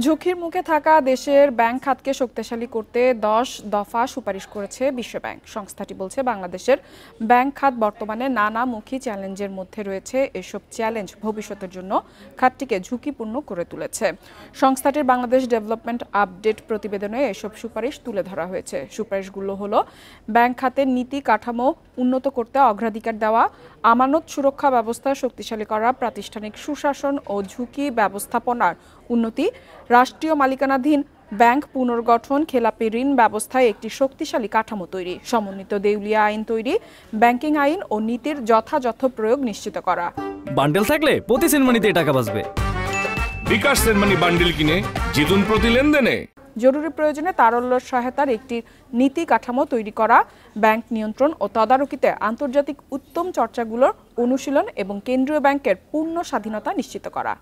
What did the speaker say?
ঝুঁকির মুখে থাকা দেশের ব্যাংক খাতকে শক্তিশালী করতে 10 দফা সুপারিশ করেছে বিশ্বব্যাংক। সংস্থাটি বলছে, বাংলাদেশের ব্যাংক খাত বর্তমানে নানামুখী চ্যালেঞ্জের মধ্যে রয়েছে। এসব চ্যালেঞ্জ ভবিষ্যতের জন্য খাতটিকে ঝুঁকিপূর্ণ করে তুলেছে। সংস্থাটির বাংলাদেশ ডেভেলপমেন্ট আপডেট প্রতিবেদনে এসব সুপারিশ তুলে ধরা হয়েছে। সুপারিশগুলো হলো ব্যাংক খাতের নীতি কাঠামো উন্নত করতে অগ্রাধিকার দেওয়া, আমানত সুরক্ষা ব্যবস্থা শক্তিশালী করা, প্রাতিষ্ঠানিক সুশাসন ও ঝুঁকি ব্যবস্থাপনার উন্নতি, রাষ্ট্রীয় মালিকানাধীন ব্যাংক পুনর্গঠন, খেলাপি ঋণ ব্যবস্থায় একটি শক্তিশালী কাঠামো তৈরি, সমন্বিত দেউলিয়া আইন তৈরি, ব্যাংকিং আইন ও নীতির যথাযথ প্রয়োগ নিশ্চিত করা। বান্ডেল থাকলে প্রতি সেনমানিতে টাকা বাঁচবে। বিকাশ সেনমানি বান্ডেল কিনে জিতুন প্রতি লেনদেনে। জরুরি প্রয়োজনে তারল্য সহায়তার একটি নীতি কাঠামো তৈরি করা, ব্যাংক নিয়ন্ত্রণ ও তদারকিতে আন্তর্জাতিক উত্তম চর্চাগুলোর অনুশীলন এবং কেন্দ্রীয় ব্যাংকের পূর্ণ স্বাধীনতা নিশ্চিত করা।